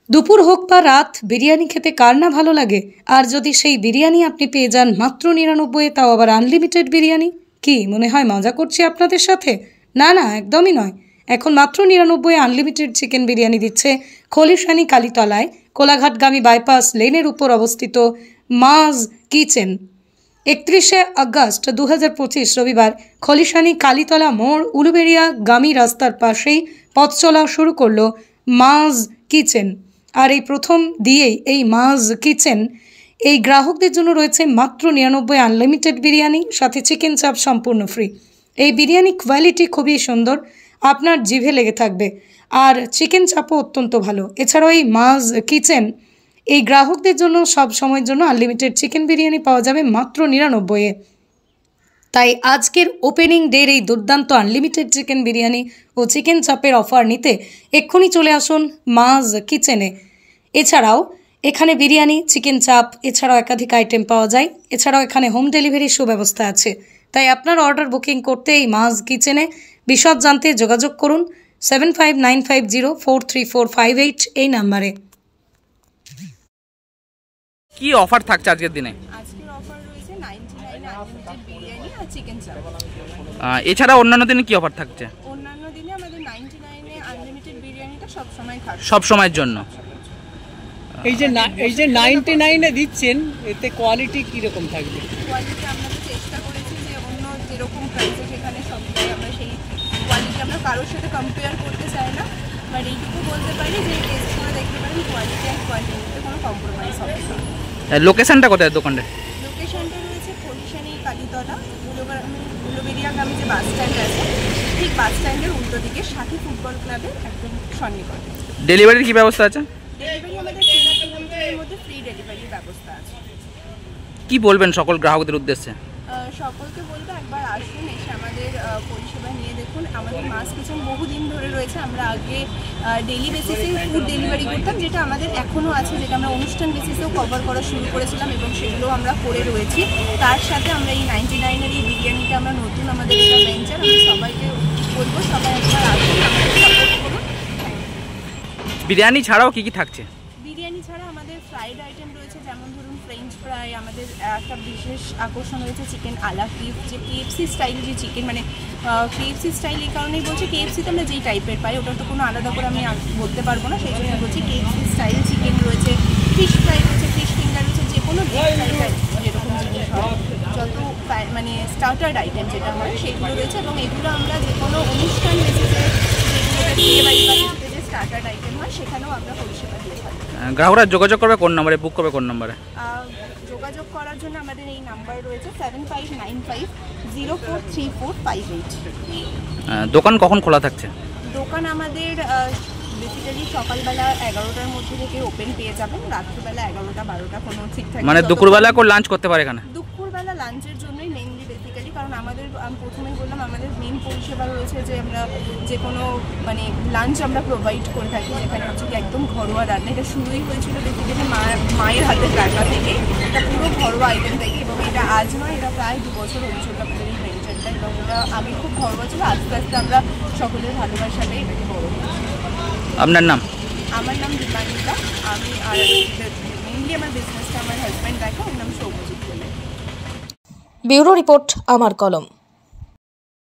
দুপুর হোক বা রাত বিরিয়ানি খেতে কার না ভালো লাগে। আর যদি সেই বিরিয়ানি আপনি পেয়ে যান মাত্র 99, তাও আবার আনলিমিটেড বিরিয়ানি। কি মনে হয় মজা করছি আপনাদের সাথে? না না, একদমই নয়। এখন মাত্র 99 আনলিমিটেড চিকেন বিরিয়ানি দিচ্ছে খলিশানি কালীতলায়, কোলাঘাটগামী বাইপাস লেনের উপর অবস্থিত মাজ কিচেন। 31শে আগস্ট 2025 রবিবার খলিশানি কালীতলা মোড় উলুবেড়িয়া গামী রাস্তার পাশেই পথ চলা শুরু করলো মাজ কিচেন। আর এই প্রথম দিয়েই এই মাজ কিচেন এই গ্রাহকদের জন্য রয়েছে মাত্র 99 আনলিমিটেড বিরিয়ানি, সাথে চিকেন চাপ সম্পূর্ণ ফ্রি। এই বিরিয়ানি কোয়ালিটি খুবই সুন্দর, আপনার জিভে লেগে থাকবে। আর চিকেন চাপও অত্যন্ত ভালো। এছাড়াও এই মাজ কিচেন এই গ্রাহকদের জন্য সব সময়ের জন্য আনলিমিটেড চিকেন বিরিয়ানি পাওয়া যাবে মাত্র 99-এ। তাই আজকের ওপেনিং ডের এই দুর্দান্ত আনলিমিটেড চিকেন বিরিয়ানি ও চিকেন চাপের অফার নিতে এক্ষুনি চলে আসুন মাজ কিচেনে। এছাড়াও এখানে বিরিয়ানি, চিকেন চাপ এছাড়াও একাধিক আইটেম পাওয়া যায়। এছাড়াও এখানে হোম ডেলিভারির সুব্যবস্থা আছে। তাই আপনার অর্ডার বুকিং করতে এই মাজ কিচেনে বিশদ জানতে যোগাযোগ করুন 7595043458 এই নাম্বারে। কি অফার থাকছে আজকের দিনে? আজকের অফার রয়েছে 99 আনলিমিটেড বিরিয়ানি আর চিকেন চাপ। এছাড়া অন্যান্য দিনে কি অফার থাকছে? অন্যান্য দিনে আমাদের 99 এ আনলিমিটেড বিরিয়ানিটা সব সময় থাকে, সব সময়ের জন্য। এই যে 99 এ দিচ্ছেন, এতে কোয়ালিটি কি রকম থাকবে? কোয়ালিটি আমরা তো চেষ্টা করেছি যে অন্য যেরকম প্রাইসে সেখানে সব জায়গায় আমরা সেই কোয়ালিটি আমরা কারোর সাথে কম্পেয়ার করতে চাই না। বাট এইটুকু বলতে পারি যে টেস্ট করে দেখতে পারেন, কোয়ালিটি আর কোয়ান্টিটিতে কোনো কম্প্রোমাইজ হবে না। লোকেশনটা কোথায় দোকানটা? লোকেশনটা রয়েছে খলিশানি কালীতলা, উলুবেড়িয়াগামী যে বাস স্ট্যান্ড আছে ঠিক বাস স্ট্যান্ডের উল্টো দিকে সাথী ফুটবল ক্লাবের একদম সন্নিকটে। ডেলিভারির কি ব্যবস্থা আছে? ডেলিভারি আমাদের 3 কিলোমিটারের মধ্যে ফ্রি ডেলিভারির ব্যবস্থা আছে। কি বলবেন সকল গ্রাহকদের উদ্দেশ্যে? সকলকে বলবো একবার আসুন, এসে আমাদের পরিষেবা নিয়ে দেখুন। আমাদের মাজ কিচেন বহুদিন ধরে রয়েছে। আমরা আগে ডেইলি বেসিসে ফুড ডেলিভারি করতাম, যেটা আমাদের এখনও আছে, যেটা আমরা অনুষ্ঠান বেসিসেও কভার করা শুরু করেছিলাম এবং সেগুলো আমরা করে রয়েছি। তার সাথে আমরা এই 99-এর এই বিরিয়ানিটা আমরা নতুন আমাদের একটা ভেঞ্চার। আমি সবাইকে বলবো সবাই একবার আসুন, আমাদের সাপোর্ট করুন। বিরিয়ানি ছাড়াও কি কি থাকছে? বিরিয়ানি ছাড়া আমাদের ফ্রাইড আইটেম রয়েছে, যেমন ধরুন ফ্রেঞ্চ ফ্রাই। আমাদের একটা বিশেষ আকর্ষণ রয়েছে চিকেন আলা কিফ, যে কেএফসি স্টাইল যে চিকেন, মানে কেএফসি স্টাইল এই কারণেই বলছি, কেএফসিতে আমরা যেই টাইপের পাই ওটা তো কোনো আলাদা করে আমি বলতে পারবো না, সেই জন্য বলছি কেএফসি স্টাইল চিকেন রয়েছে, ফিশ ফ্রাই রয়েছে, ফিশ ফিঙ্গার রয়েছে, যে কোনো যেরকম জিনিস হয়, যত মানে স্টার্টার্ড আইটেম যেটা হয় সেগুলো রয়েছে। এবং এগুলো আমরা যে কোনো অনুষ্ঠান বেসিসে যেগুলোতে বিয়ে বাড়ি বা যে স্টার্টার্ড আইটেম হয় সেখানেও আমরা পরিষেবা দিয়ে থাকি। গ্রাহকরা যোগাযোগ করবে কোন নম্বরে, বুক করবে কোন নম্বরে? যোগাযোগ করার জন্য আমাদের এই নাম্বার রয়েছে 7595043458। দোকান কখন খোলা থাকছে? দোকান আমাদের বেসিক্যালি সকালবেলা 11টার মধ্যে থেকে ওপেন পেয়ে যাবেন, রাত্রিবেলা 11টা 12টা কোনো ঠিকঠাক। মানে দুপুরবেলা করে লাঞ্চ করতে পারে এখানে? দুপুরবেলা লাঞ্চের জন্যই মেইনলি বেসিক্যালি, কারণ আমাদের আমি প্রথমেই বললাম আমাদের মেইন পরিষেবা রয়েছে যে আমরা যে কোনো মানে লাঞ্চ আমরা প্রোভাইড করে থাকি, যেখানে হচ্ছে কি একদম ঘরোয়া রান্না। এটা শুরুই হয়েছিল বেসিক্যালি মায়ের হাতের রান্না থেকে, এটা পুরো ঘরোয়া আইটেম থেকে, এবং এটা আজ নয়, এটা প্রায় 2 বছর হয়েছিল আমাদের এই ভেঞ্চারটা। এবং এটা আগে খুব ঘরোয়া ছিল, আস্তে আস্তে আমরা সকলের ভালোবাসাটাই এটাকে বড় করেছি। আপনার নাম? আমার নাম দীপান্বিতা। আমি আর মেইনলি আমার বিজনেসটা আমার হাজব্যান্ড দেখো, ওর নাম সৌম্যজিৎ বলে। ব্যুরো রিপোর্ট, আমার কলম।